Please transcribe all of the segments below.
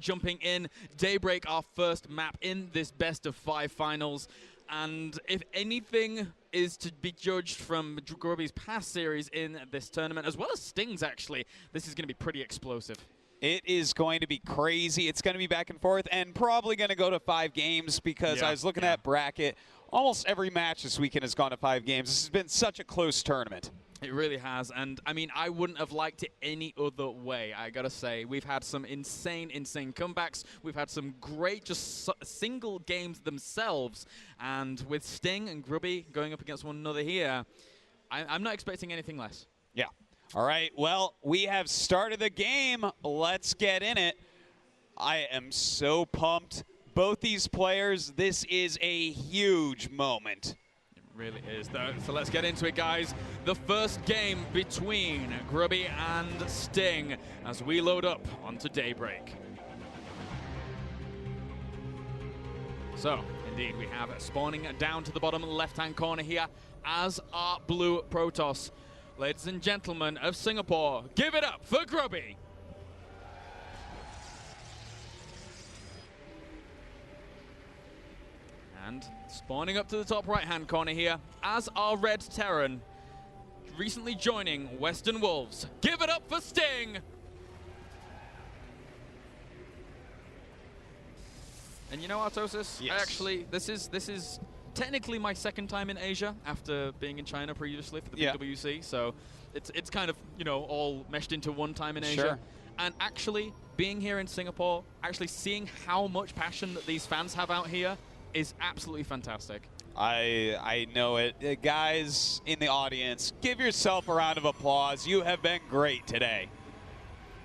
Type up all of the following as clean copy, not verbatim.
jumping in. Daybreak, our first map in this best-of-5 finals. And if anything is to be judged from Grubby's past series in this tournament, as well as Sting's actually, this is going to be pretty explosive. It is going to be crazy. It's going to be back and forth and probably going to go to 5 games because I was looking at bracket. Almost every match this weekend has gone to 5 games. This has been such a close tournament. It really has, and I mean, I wouldn't have liked it any other way, I gotta say. We've had some insane comebacks. We've had some great just single games themselves, and with Sting and Grubby going up against one another here, I'm not expecting anything less. Yeah. All right, well, we have started the game. Let's get in it. I am so pumped. Both these players, this is a huge moment. Really is, though. So let's get into it, guys. The first game between Grubby and Sting as we load up onto Daybreak. So, indeed, we have spawning down to the bottom left-hand corner here as our blue Protoss. Ladies and gentlemen of Singapore, give it up for Grubby. And spawning up to the top right-hand corner here as our red Terran, recently joining Western Wolves. Give it up for Sting! And you know, Artosis, actually, this is technically my second time in Asia after being in China previously for the PWC, so it's kind of, you know, all meshed into one time in Asia. And actually, being here in Singapore, actually seeing how much passion that these fans have out here is absolutely fantastic. I know it. Guys in the audience, give yourself a round of applause. You have been great today.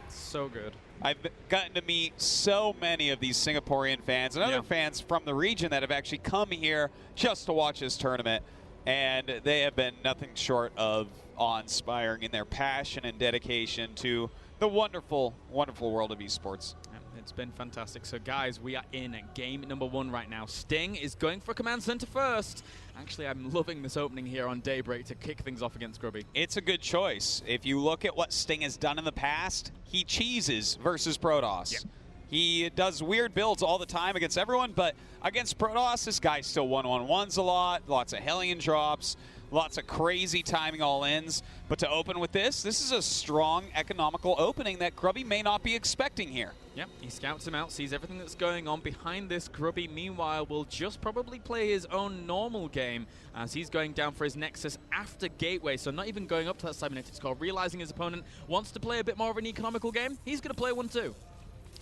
So good. I've gotten to meet so many of these Singaporean fans and other fans from the region that have actually come here just to watch this tournament, and they have been nothing short of awe-inspiring in their passion and dedication to the wonderful, wonderful world of esports. It's been fantastic. So, guys, we are in game number 1 right now. Sting is going for command center first. Actually, I'm loving this opening here on Daybreak to kick things off against Grubby. It's a good choice. If you look at what Sting has done in the past, he cheeses versus Protoss. Yeah. He does weird builds all the time against everyone, but against Protoss, this guy still 1-1-1s a lot, lots of Hellion drops, lots of crazy timing all-ins. But to open with this is a strong, economical opening that Grubby may not be expecting here. Yep, he scouts him out, sees everything that's going on behind this. Grubby, meanwhile, will just probably play his own normal game as he's going down for his Nexus after Gateway, so not even going up to that cybernetic score. Realizing his opponent wants to play a bit more of an economical game, he's going to play one too.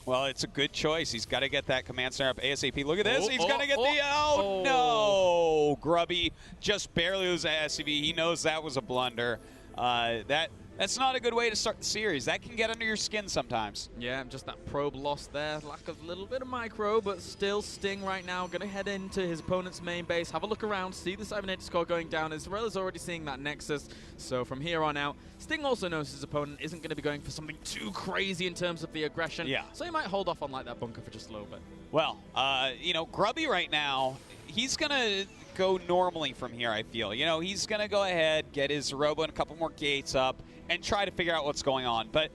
Well, it's a good choice. He's got to get that command center up ASAP. Look at this. He's going to get the... Oh, no! Grubby just barely loses that SCV. He knows that was a blunder. That's not a good way to start the series. That can get under your skin sometimes. Yeah, just that probe loss there. Lack of a little bit of micro, but still Sting right now. Going to head into his opponent's main base, have a look around, see the cybernetic score going down, as well as already seeing that Nexus. So from here on out, Sting also knows his opponent isn't going to be going for something too crazy in terms of the aggression. Yeah. So he might hold off on like that bunker for just a little bit. Well, you know, Grubby right now, he's going to go normally from here, I feel. You know, he's going to go ahead, get his robo and a couple more gates up, and try to figure out what's going on. But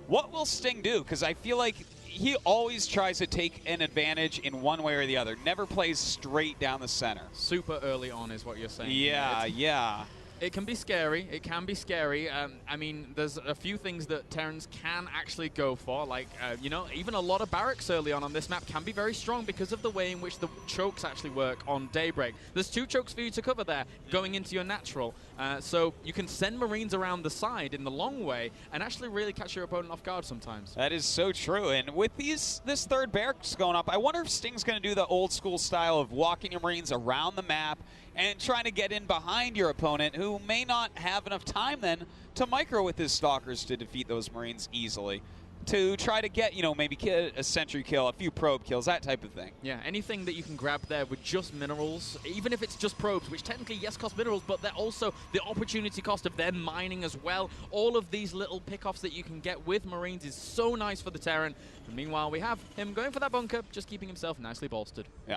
what will Sting do? Because I feel like he always tries to take an advantage in one way or the other. Never plays straight down the center. Super early on is what you're saying. Yeah, yeah. It can be scary. It can be scary. I mean, there's a few things that Terrans can actually go for. Like, you know, even a lot of barracks early on this map can be very strong because of the way in which the chokes actually work on Daybreak. There's 2 chokes for you to cover there going into your natural. So you can send Marines around the side in the long way and actually really catch your opponent off guard sometimes. That is so true. And with this third barracks going up, I wonder if Sting's going to do the old school style of walking your Marines around the map and trying to get in behind your opponent, who may not have enough time then to micro with his Stalkers to defeat those Marines easily. To try to get, you know, maybe a sentry kill, a few probe kills, that type of thing. Yeah, anything that you can grab there with just minerals, even if it's just probes, which technically, yes, cost minerals, but they're also the opportunity cost of them mining as well. All of these little pickoffs that you can get with Marines is so nice for the Terran. And meanwhile, we have him going for that bunker, just keeping himself nicely bolstered. Yeah.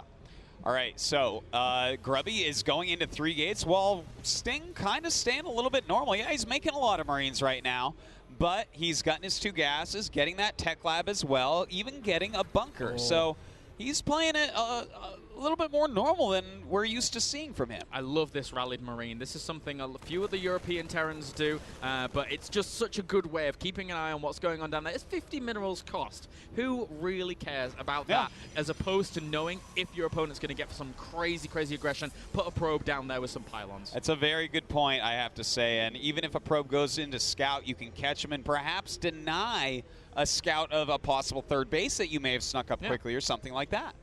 All right, so Grubby is going into 3 gates while Sting kind of staying a little bit normal. Yeah, he's making a lot of Marines right now, but he's gotten his 2 gases, getting that tech lab as well, even getting a bunker. So he's playing it a little bit more normal than we're used to seeing from him. I love this rallied Marine. This is something a few of the European Terrans do, but it's just such a good way of keeping an eye on what's going on down there. It's 50 minerals cost. Who really cares about that, as opposed to knowing if your opponent's going to get some crazy, crazy aggression, put a probe down there with some pylons. That's a very good point, I have to say. And even if a probe goes into scout, you can catch him and perhaps deny a scout of a possible third base that you may have snuck up quickly or something like that.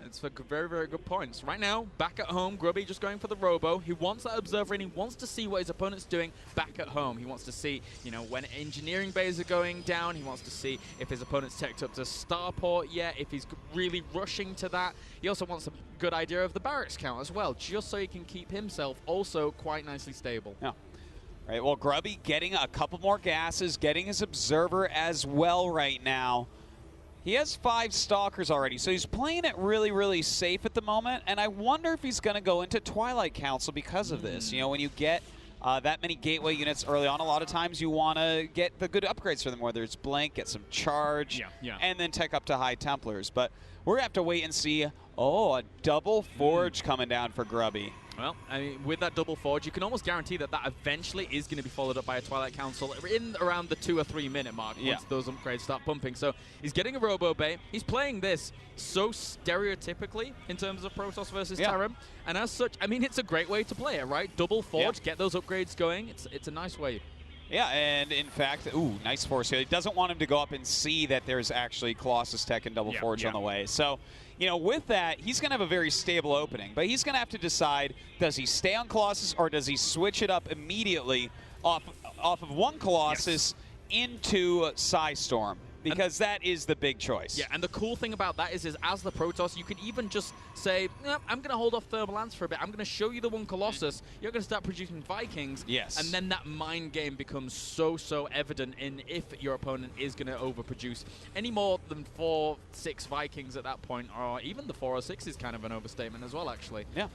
It's a very, very good points. Right now, back at home, Grubby just going for the robo. He wants that observer and he wants to see what his opponent's doing back at home. He wants to see, you know, when engineering bays are going down. He wants to see if his opponent's teched up to starport yet, if he's really rushing to that. He also wants a good idea of the barracks count as well, just so he can keep himself also quite nicely stable. Yeah. Right, well, Grubby getting a couple more gases, getting his observer as well right now. He has 5 Stalkers already, so he's playing it really, really safe at the moment, and I wonder if he's going to go into Twilight Council because of this. You know, when you get that many gateway units early on, a lot of times you want to get the good upgrades for them, whether it's Blink, get some charge, and then tech up to High Templars. But we're going to have to wait and see. Oh, a double Forge coming down for Grubby. Well, I mean, with that double Forge, you can almost guarantee that that eventually is going to be followed up by a Twilight Council in around the 2 or 3 minute mark once those upgrades start pumping. So he's getting a Robo Bay. He's playing this so stereotypically in terms of Protoss versus Terran. And as such, I mean, it's a great way to play it, right? Double Forge, get those upgrades going. It's a nice way. Yeah, and in fact, ooh, nice force here. He doesn't want him to go up and see that there's actually Colossus Tech and Double Forge on the way. So, you know, with that, he's going to have a very stable opening. But he's going to have to decide, does he stay on Colossus or does he switch it up immediately off of one Colossus into Psystorm? Because that is the big choice. Yeah, and the cool thing about that is as the Protoss, you can even just say, I'm going to hold off Thermal Lance for a bit. I'm going to show you the one Colossus. You're going to start producing Vikings. Yes. And then that mind game becomes so evident in if your opponent is going to overproduce. Any more than 4, 6 Vikings at that point, or even the 4 or 6 is kind of an overstatement as well, actually. Yeah.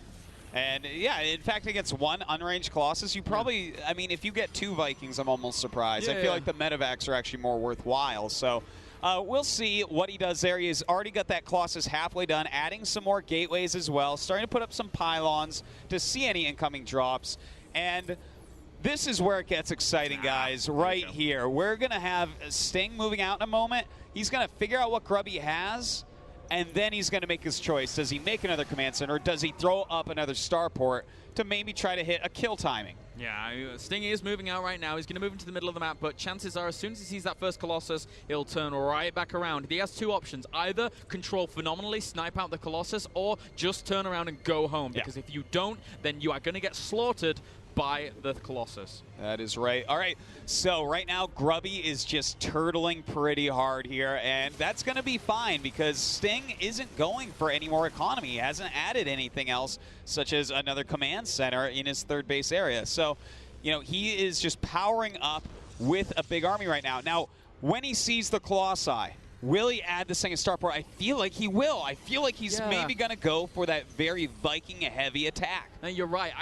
And yeah, in fact, against one unranged Colossus, you probably, I mean, if you get 2 Vikings, I'm almost surprised. I feel like the medevacs are actually more worthwhile. So we'll see what he does there. He has already got that Colossus halfway done, adding some more gateways as well, starting to put up some pylons to see any incoming drops. And this is where it gets exciting, guys, right here. We're going to have Sting moving out in a moment. He's going to figure out what Grubby has, and then he's going to make his choice. Does he make another command center, or does he throw up another starport to maybe try to hit a kill timing? Yeah, Sting is moving out right now. He's going to move into the middle of the map, but chances are as soon as he sees that first Colossus, he'll turn right back around. He has 2 options. Either control phenomenally, snipe out the Colossus, or just turn around and go home. Because if you don't, then you are going to get slaughtered by the Colossus. That is right. All right, so right now Grubby is just turtling pretty hard here, and that's going to be fine because Sting isn't going for any more economy. He hasn't added anything else, such as another command center in his 3rd base area. So, you know, he is just powering up with a big army right now. Now, when he sees the Colossi, will he add the second starport? I feel like he will. I feel like he's maybe going to go for that very Viking-heavy attack. No, you're right.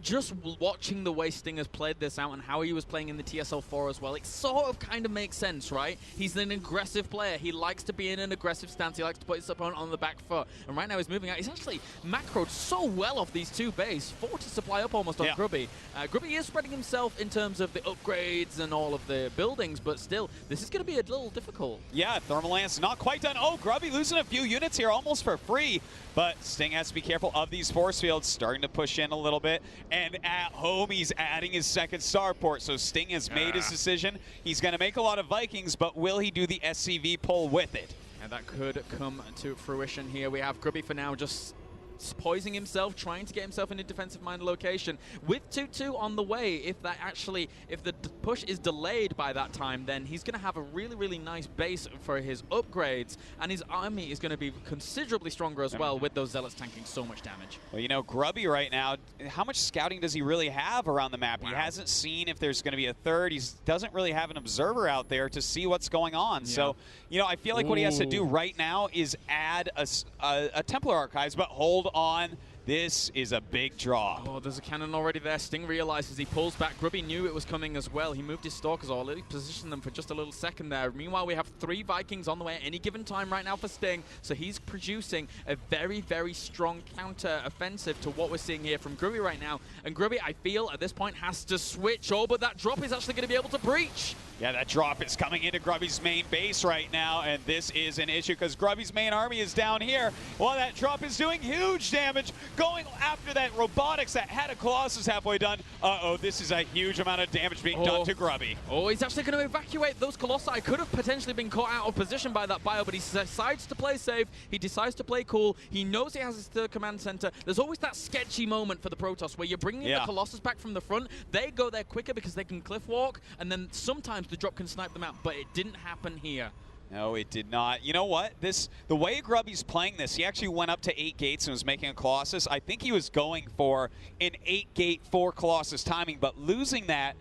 Just watching the way Sting has played this out and how he was playing in the TSL4 as well, it sort of kind of makes sense, right? He's an aggressive player. He likes to be in an aggressive stance. He likes to put his opponent on the back foot. And right now he's moving out. He's actually macroed so well off these 2 bays. 40 supply up almost on Grubby. Grubby is spreading himself in terms of the upgrades and all of the buildings, but still, this is going to be a little difficult. Yeah, Thermal Lance not quite done. Oh, Grubby losing a few units here almost for free. But Sting has to be careful of these force fields, starting to push in a little bit. And at home, he's adding his 2nd starport. So Sting has made his decision. He's going to make a lot of Vikings, but will he do the SCV pull with it? And that could come to fruition here. We have Grubby for now just poising himself, trying to get himself in a defensive-minded location. With 2-2 on the way, if the push is delayed by that time, then he's going to have a really, really nice base for his upgrades, and his army is going to be considerably stronger as well with those Zealots tanking so much damage. Well, you know, Grubby right now, how much scouting does he really have around the map? He hasn't seen if there's going to be a 3rd. He doesn't really have an observer out there to see what's going on. So, you know, I feel like what he has to do right now is add a Templar Archives, but hold hold on. This is a big draw. Oh, there's a cannon already there. Sting realizes he pulls back. Grubby knew it was coming as well. He moved his Stalkers all. He positioned them for just a little second there. Meanwhile, we have 3 Vikings on the way at any given time right now for Sting. So he's producing a very, very strong counter offensive to what we're seeing here from Grubby right now. And Grubby, I feel, at this point has to switch. Oh, but that drop is actually going to be able to breach. Yeah, that drop is coming into Grubby's main base right now, and this is an issue because Grubby's main army is down here. Well, that drop is doing huge damage, going after that robotics that had a Colossus halfway done. Uh-oh, this is a huge amount of damage being done to Grubby. Oh, he's actually going to evacuate those Colossi. Could have potentially been caught out of position by that bio, but he decides to play safe. He decides to play cool. He knows he has his 3rd command center. There's always that sketchy moment for the Protoss where you're bringing the Colossus back from the front. They go there quicker because they can cliff walk, and then sometimes the drop can snipe them out, but it didn't happen here. No, it did not. You know what? The way Grubby's playing this, he actually went up to 8 gates and was making a Colossus. I think he was going for an 8-gate 4 Colossus timing, but losing that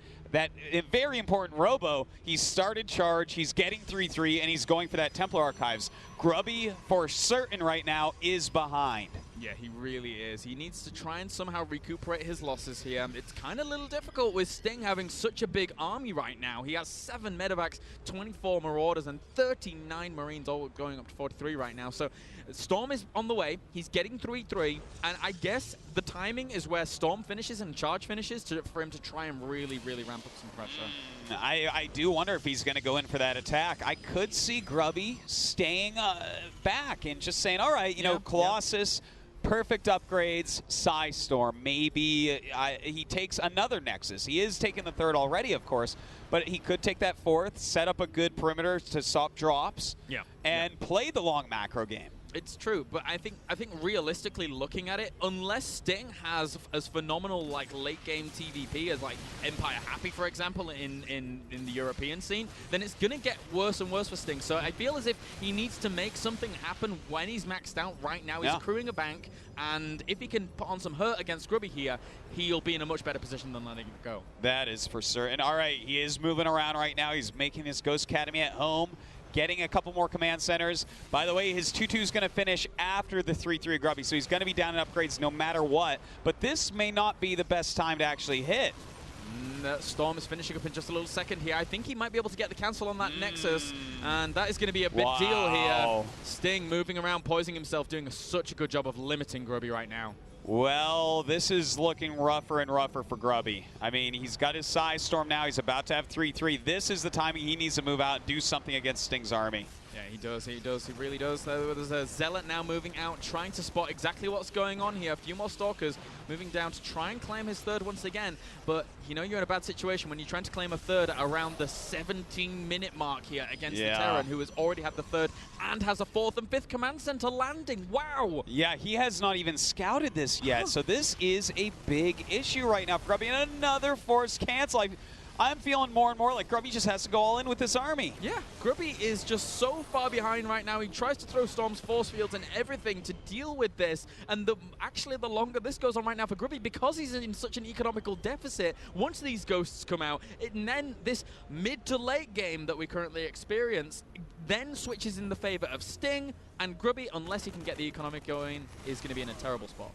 very important robo, he started charge, he's getting 3-3, and he's going for that Templar Archives. Grubby, for certain right now, is behind. Yeah, he really is. He needs to try and somehow recuperate his losses here. It's kind of a little difficult with Sting having such a big army right now. He has 7 medevacs, 24 Marauders, and 39 Marines, all going up to 43 right now. So Storm is on the way. He's getting 3-3, and I guess the timing is where Storm finishes and Charge finishes for him to try and really, really ramp up some pressure. I do wonder if he's going to go in for that attack. I could see Grubby staying back and just saying, all right, you know, Colossus, perfect upgrades, Storm. Maybe he takes another Nexus. He is taking the 3rd already, of course, but he could take that 4th, set up a good perimeter to stop drops, and play the long macro game. It's true, but I think realistically looking at it, unless Sting has as phenomenal like late game TVP as like Empire Happy, for example, in the European scene, then it's gonna get worse and worse for Sting. So I feel as if he needs to make something happen when he's maxed out. Right now he's accruing a bank, and if he can put on some hurt against Grubby here, he'll be in a much better position than letting it go. That is for certain. All right, he is moving around right now. He's making his Ghost Academy at home, getting a couple more command centers. By the way, his 2-2 is going to finish after the 3-3 Grubby, so he's going to be down in upgrades no matter what. But this may not be the best time to actually hit. Storm is finishing up in just a little second here. I think he might be able to get the cancel on that Nexus, and that is going to be a big deal here. Sting moving around, poising himself, doing such a good job of limiting Grubby right now. Well, this is looking rougher and rougher for Grubby. I mean, he's got his Storm now. He's about to have 3-3. This is the timing he needs to move out and do something against Sting's army. Yeah, he does. He really does. There's a Zealot now moving out, trying to spot exactly what's going on here. A few more Stalkers moving down to try and claim his 3rd once again. But you know you're in a bad situation when you're trying to claim a 3rd around the 17-minute mark here against the Terran, who has already had the 3rd and has a 4th and 5th command center landing. Wow! Yeah, he has not even scouted this yet, so this is a big issue right now for Grubby. And another forced cancel. I'm feeling more and more like Grubby just has to go all in with this army. Yeah, Grubby is just so far behind right now. He tries to throw Storm's force fields and everything to deal with this. And actually, the longer this goes on right now for Grubby, because he's in such an economical deficit, once these ghosts come out, and then this mid to late game that we currently experience then switches in the favor of Sting, and Grubby, unless he can get the economic going, is going to be in a terrible spot.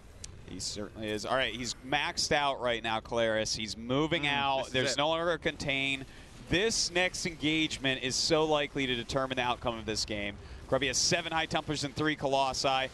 He certainly is. All right, he's maxed out right now, Claris. He's moving out. There's no longer a contain. This next engagement is so likely to determine the outcome of this game. Grubby has 7 High Templars and 3 Colossi.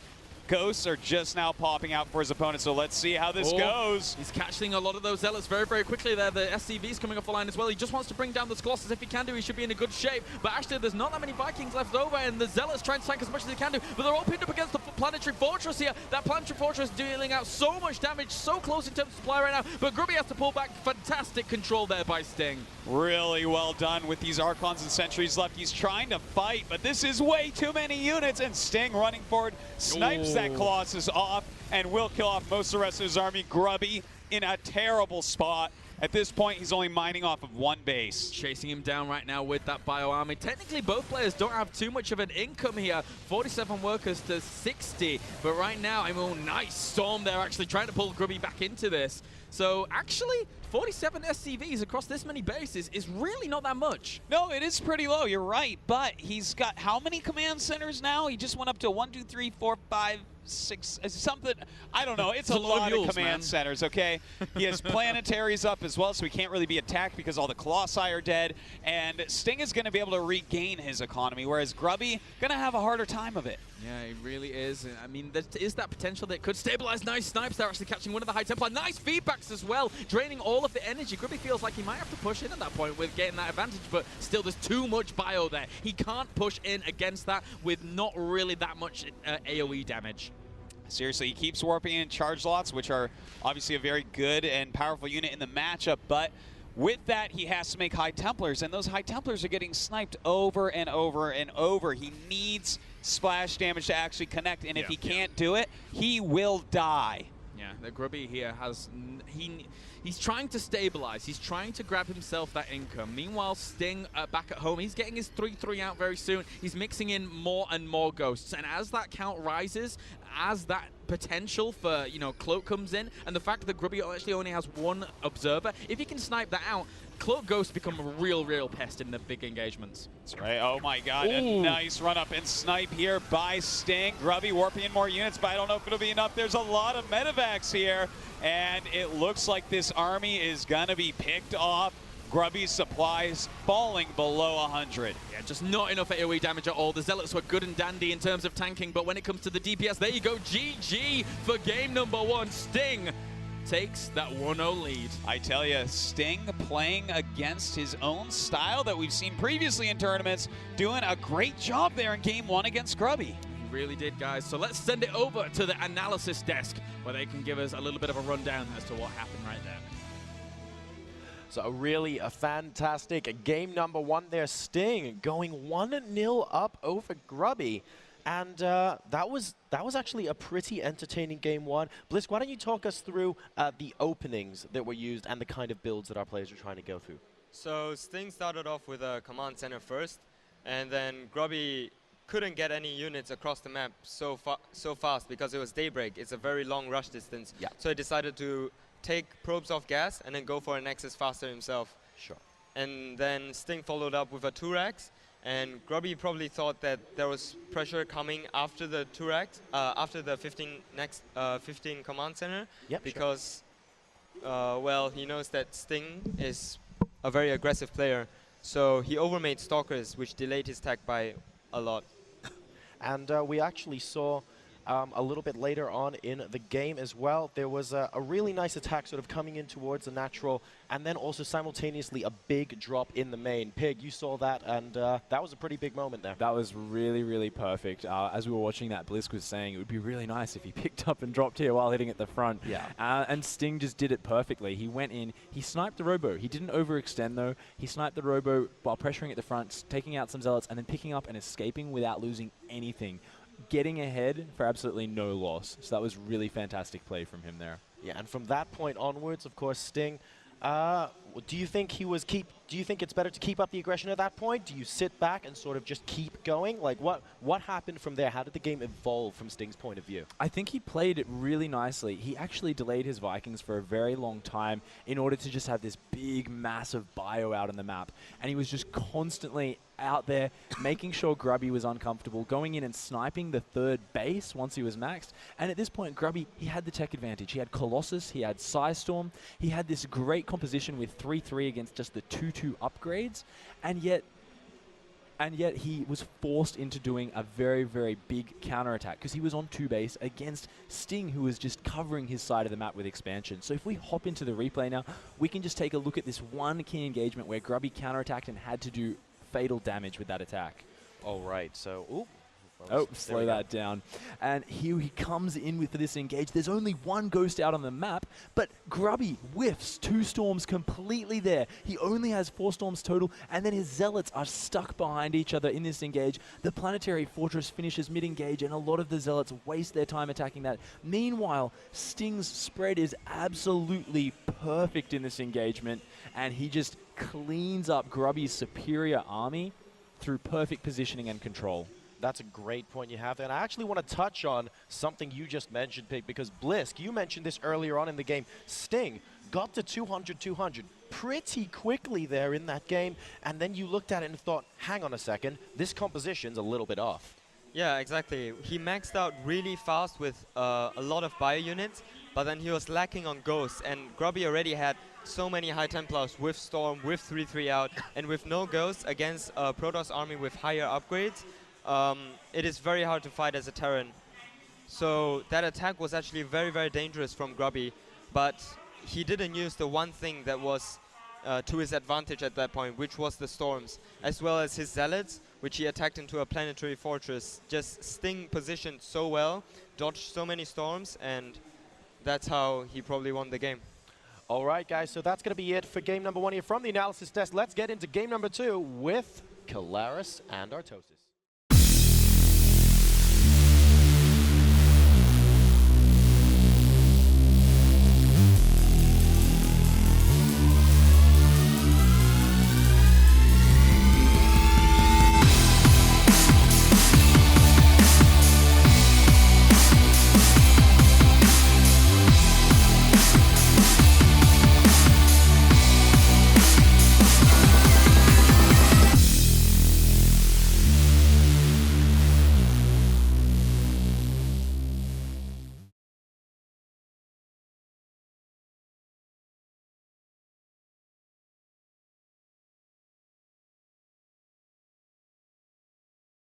Ghosts are just now popping out for his opponent, so let's see how this goes. He's catching a lot of those Zealots very, very quickly there. The SCV's coming off the line as well. He just wants to bring down those Colossus. If he can do, he should be in a good shape. But actually, there's not that many Vikings left over, and the Zealots trying to tank as much as they can do. But they're all pinned up against the Planetary Fortress here. That Planetary Fortress dealing out so much damage, so close in terms of supply right now. But Grubby has to pull back. Fantastic control there by Sting. Really well done with these Archons and Sentries left. He's trying to fight, but this is way too many units, and Sting running forward snipes that Colossus off and will kill off most of the rest of his army. Grubby in a terrible spot. At this point, he's only mining off of 1 base. Chasing him down right now with that bio army. Technically, both players don't have too much of an income here. 47 workers to 60. But right now, I mean, nice Storm there actually trying to pull Grubby back into this. So actually, 47 SCVs across this many bases is really not that much. No, it is pretty low. You're right. But he's got how many command centers now? He just went up to 1, 2, 3, 4, 5, 6, something. I don't know. It's a lot of command centers, okay? He has planetaries up as well, so he can't really be attacked because all the Colossi are dead. And Sting is going to be able to regain his economy, whereas Grubby going to have a harder time of it. Yeah, it really is. I mean, there is that potential that it could stabilize. Nice snipes. They're actually catching one of the High Templar. Nice feedbacks as well, draining all of the energy. Grubby feels like he might have to push in at that point with getting that advantage, but still there's too much bio there. He can't push in against that with not really that much AoE damage. Seriously, he keeps warping in charge lots, which are obviously a very good and powerful unit in the matchup, but with that, he has to make High Templars, and those High Templars are getting sniped over and over and over. He needs splash damage to actually connect, and if he can't do it, he will die. Yeah, the Grubby here has... He's trying to stabilize. He's trying to grab himself that income. Meanwhile, Sting back at home, he's getting his 3-3 out very soon. He's mixing in more and more ghosts. And as that count rises, as that potential for, you know, Cloak comes in, and the fact that Grubby actually only has one observer, if he can snipe that out, Cloak Ghosts become a real pest in the big engagements. That's right. Oh my god, a nice run up and snipe here by Sting. Grubby warping in more units, but I don't know if it'll be enough. There's a lot of medevacs here, and it looks like this army is gonna be picked off. Grubby's supplies falling below 100. Yeah, just not enough AoE damage at all. The Zealots were good and dandy in terms of tanking, but when it comes to the DPS, there you go, GG for game number 1. Sting takes that 1-0 lead. I tell you, Sting playing against his own style that we've seen previously in tournaments, doing a great job there in game 1 against Grubby. He really did, guys. So let's send it over to the analysis desk where they can give us a little bit of a rundown as to what happened right there. So really a fantastic game number 1 there. Sting going 1-0 up over Grubby. And that was actually a pretty entertaining game 1. Blisk, why don't you talk us through the openings that were used and the kind of builds that our players were trying to go through? So Sting started off with a command center first, and then Grubby couldn't get any units across the map so fast because it was daybreak. It's a very long rush distance. Yeah. So he decided to take probes off gas and then go for a Nexus faster himself. Sure. And then Sting followed up with a 2-Rax. And Grubby probably thought that there was pressure coming after the 2-Rax, after the 15 command center, because, well, he knows that Sting is a very aggressive player. So he overmade Stalkers, which delayed his tech by a lot. And we actually saw a little bit later on in the game as well, there was a really nice attack sort of coming in towards the natural, and then also simultaneously a big drop in the main. Pig, you saw that, and that was a pretty big moment there. That was really perfect. As we were watching that, Blisk was saying it would be really nice if he picked up and dropped here while hitting at the front. Yeah. And Sting just did it perfectly. He went in, he sniped the Robo. He didn't overextend though. He sniped the Robo while pressuring at the front, taking out some Zealots, and then picking up and escaping without losing anything. Getting ahead for absolutely no loss. So that was really fantastic play from him there. Yeah, and from that point onwards, of course, Sting, do you think do you think it's better to keep up the aggression at that point? Do you sit back and sort of just keep going? Like, what happened from there? How did the game evolve from Sting's point of view? I think he played it really nicely. He actually delayed his Vikings for a very long time in order to just have this big, massive bio out on the map. And he was just constantly out there, making sure Grubby was uncomfortable, going in and sniping the 3rd base once he was maxed. And at this point, Grubby, he had the tech advantage. He had Colossus, he had Psystorm, he had this great composition with 3-3 against just the 2-2 upgrades, and yet he was forced into doing a very big counterattack because he was on 2 base against Sting, who was just covering his side of the map with expansion. So if we hop into the replay now, we can just take a look at this one key engagement where Grubby counterattacked and had to do fatal damage with that attack. All right, so, well, oh, slow that down. And here he comes in with this engage. There's only one ghost out on the map, but Grubby whiffs 2 storms completely there. He only has 4 storms total, and then his Zealots are stuck behind each other in this engage. The Planetary Fortress finishes mid-engage, and a lot of the Zealots waste their time attacking that. Meanwhile, Sting's spread is absolutely perfect in this engagement, and he just cleans up Grubby's superior army through perfect positioning and control. That's a great point you have there. And I actually want to touch on something you just mentioned, Pig, because Blisk, you mentioned this earlier on in the game. Sting got to 200-200 pretty quickly there in that game, and then you looked at it and thought, hang on a second, this composition's a little bit off. Yeah, exactly. He maxed out really fast with a lot of bio units, but then he was lacking on ghosts, and Grubby already had so many high Templars with Storm, with 3-3 out, and with no ghosts against a Protoss army with higher upgrades. It is very hard to fight as a Terran. So that attack was actually very, very dangerous from Grubby, but he didn't use the one thing that was to his advantage at that point, which was the Storms, as well as his Zealots, which he attacked into a planetary fortress. Just Sting positioned so well, dodged so many Storms, and that's how he probably won the game. All right, guys, so that's going to be it for game number 1 here from the analysis desk. Let's get into game number 2 with Kalaris and Artosis.